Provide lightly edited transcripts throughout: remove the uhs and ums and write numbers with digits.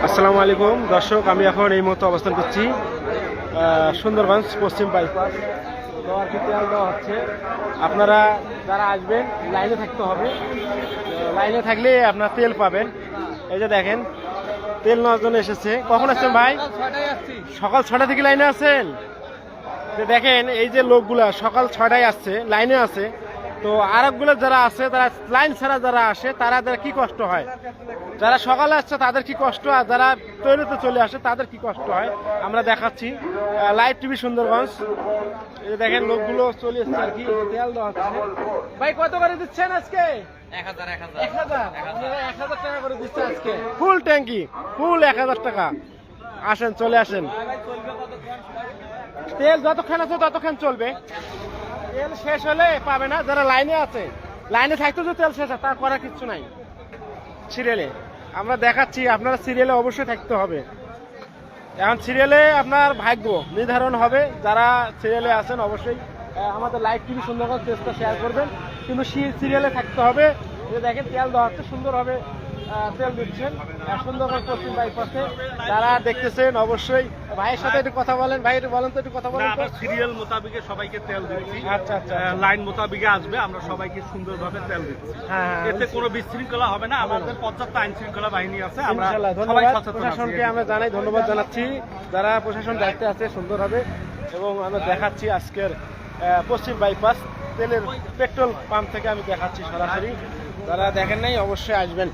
আসসালামু আলাইকুম দর্শক, আমি এখন এই মুহূর্তে অবস্থান করছি সুন্দরগঞ্জ পশ্চিম বাইপাস। আর কি তেল দেওয়া হচ্ছে, আপনারা যারা আসবেন লাইনে থাকতে হবে। লাইনে থাকলে আপনার তেল পাবেন। এই যে দেখেন তেল নেওয়ার জন্য এসেছে। কখন আসছেন ভাই? সকাল 6টা থেকে লাইনে আছেন। দেখেন এই যে লোকগুলা সকাল 6টায় আসছে, লাইনে আছে। তো আরেকগুলো যারা আছে তারা লাইন ছাড়া যারা আসে তারা কি কষ্ট হয়, যারা সকালে আসছে তাদের কি কষ্ট, আর যারা ট্রেনেতে চলে আসে তাদের কি কষ্ট হয় আমরা দেখাচ্ছি। Live TV Sundarganj. এই যে দেখেন লোকগুলো চলে এসছে আর কি, তেল দেওয়া হচ্ছে। ভাই কত করে দিচ্ছেন আজকে? 1000 টাকা করে দিচ্ছে আজকে, ফুল ট্যাঙ্কি, ফুল 1000 টাকা। আসেন, চলে আসেন। তেল যতক্ষণ আছে ততক্ষণ চলবে, তেল শেষ হলে পাবে না। যারা লাইনে আছে, লাইনে থাকতে যে তেল শেষ হয় তার করার কিচ্ছু নাই। সিরিয়ালে আমরা দেখাচ্ছি, আপনারা সিরিয়ালে অবশ্যই থাকতে হবে। এখন সিরিয়ালে আপনার ভাগ্য নির্ধারণ হবে। যারা সিরিয়ালে আছেন অবশ্যই আমাদের লাইভ টিভি সুন্দরগঞ্জ পেজটা শেয়ার করবেন, কিন্তু সিরিয়ালে থাকতে হবে। যে দেখেন তেল দেওয়া হচ্ছে, সুন্দরভাবে তেল দিচ্ছেন সুন্দরগঞ্জ পশ্চিম বাইপাসে। যারা দেখতেছেন অবশ্যই ভাইয়ের সাথে একটু কথা বলেন। ভাই একটু বলেন তো, একটু কথা বলেন। আমরা সিরিয়াল মোতাবেকে সবাইকে তেল দিচ্ছি। আচ্ছা আচ্ছা, লাইন মোতাবেকে আসবে, আমরা সবাইকে সুন্দরভাবে তেল দিচ্ছি। এতে কোনো বিশৃঙ্খলা হবে না। আমাদের পর্যাপ্ত আইন শৃঙ্খলা বাহিনী আছে। আমরা সবাই সচেতন। প্রশাসনকে আমরা জানাই, ধন্যবাদ জানাচ্ছি। যারা প্রশাসন দায়িত্বে আছে সুন্দরভাবে, এবং আমরা দেখাচ্ছি আজকের পশ্চিম বাইপাস তেলের পেট্রোল পাম্প থেকে আমি দেখাচ্ছি সরাসরি। যারা দেখেন নাই অবশ্যই আসবেন।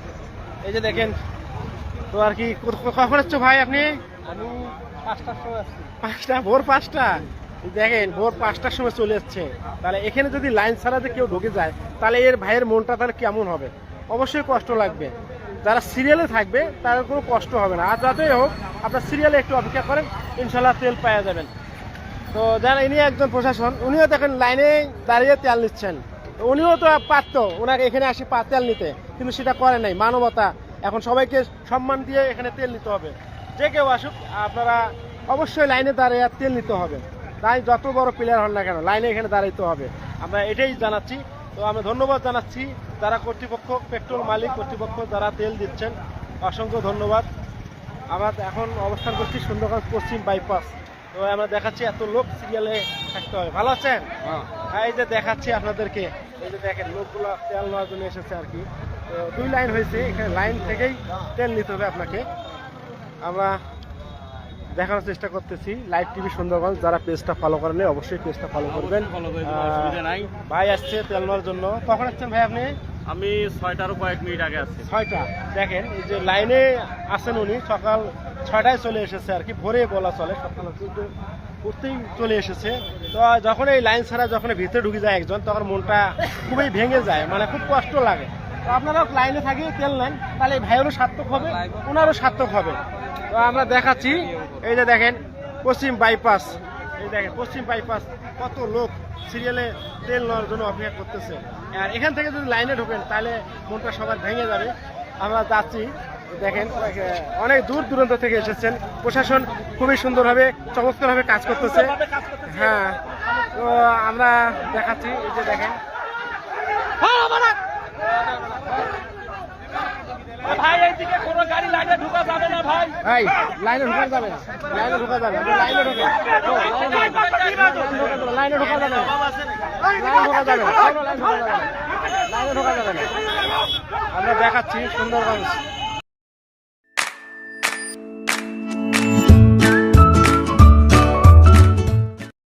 এই যে দেখেন তো আর কি। কখন আসছো ভাই আপনি? আমি 5টার সময় আসছি। 5টা, ভোর 5টা। দেখেন ভোর 5টার সময় চলে যাচ্ছে। তাহলে এখানে যদি লাইন ছাড়াতে কেউ ঢুকে যায় তাহলে এর ভাইয়ের মনটা তাহলে কেমন হবে? অবশ্যই কষ্ট লাগবে। যারা সিরিয়ালে থাকবে তাদের কোনো কষ্ট হবে না। আর যাতেই হোক আপনার সিরিয়ালে একটু অপেক্ষা করেন, ইনশাল্লাহ তেল পাওয়া যাবেন। তো যারা ইনি একজন প্রশাসন, উনিও দেখেন লাইনে দাঁড়িয়ে তেল নিচ্ছেন। উনিও তো পারতো ওনাকে এখানে আসি তেল নিতে, কিন্তু সেটা করে নাই। মানবতা, এখন সবাইকে সম্মান দিয়ে এখানে তেল নিতে হবে। যে কেউ আসুক আপনারা অবশ্যই লাইনে দাঁড়িয়ে তেল নিতে হবে। তাই যত বড় প্লেয়ার হন না কেন লাইনে এখানে দাঁড়াইতে হবে। আমরা এটাই জানাচ্ছি। তো আমরা ধন্যবাদ জানাচ্ছি যারা কর্তৃপক্ষ, পেট্রোল মালিক কর্তৃপক্ষ যারা তেল দিচ্ছেন, অসংখ্য ধন্যবাদ। আমরা এখন অবস্থান করছি সুন্দরগঞ্জ পশ্চিম বাইপাস। তো আমরা দেখাচ্ছি এত লোক সিরিয়ালে থাকতে হবে। ভালো আছেন? এই যে দেখাচ্ছি আপনাদেরকে, এই যে দেখেন লোকগুলো তেল নেওয়ার জন্য এসেছে আর কি। তো 2 লাইন হয়েছে, এখানে লাইন থেকেই তেল নিতে হবে আপনাকে। আমরা দেখানোর চেষ্টা করতেছি লাইভ টিভি সুন্দরগঞ্জ। যারা পেজটা ফলো করেন অবশ্যই পেজটা ফলো করবেন। ভাই আসছে তেল নেওয়ার জন্য। কখন আসছেন ভাই আপনি? আমি 6টারও কয়েক মিনিট আগে আসছি। 6টা। দেখেন এই যে লাইনে আছেন উনি, সকাল 6টায় চলে এসেছে আর কি, ভোরে বলা চলে, সকাল উঠতেই চলে এসেছে। তো যখন এই লাইন ছাড়া যখন ভিতরে ঢুকে যায় একজন, তখন মনটা খুবই ভেঙে যায়, মানে খুব কষ্ট লাগে। তো আপনারা লাইনে থাকিয়ে তেল নেন, তাহলে ভাইয়েরও সার্থক হবে, ওনারও সার্থক হবে। তো আমরা দেখাচ্ছি, এই যে দেখেন পশ্চিম বাইপাস। এই দেখেন পশ্চিম বাইপাস কত লোক সিরিয়ালে তেল নেওয়ার জন্য অপেক্ষা করতেছে। আর এখান থেকে যদি লাইনে ঢোকেন তাহলে মনটা সবার ভেঙে যাবে। আমরা যাচ্ছি, দেখেন অনেক দূর দূরান্ত থেকে এসেছেন। প্রশাসন খুবই সুন্দরভাবে চমৎকারভাবে কাজ করতেছে। হ্যাঁ, তো আমরা দেখাচ্ছি, এই যে দেখেন ভাই এইদিকে কোনো গাড়ি লাইনে ঢোকা যাবে না ভাই। ভাই লাইনে ঢোকা যাবে না, লাইনে ঢোকা যাবে না, লাইনে ঢোকে লাইনে ঢোকা যাবে না, লাইনে ঢোকা যাবে না, লাইনে ঢোকা যাবে না, লাইনে ঢোকা যাবে না। আমরা দেখাচ্ছি সুন্দরগঞ্জ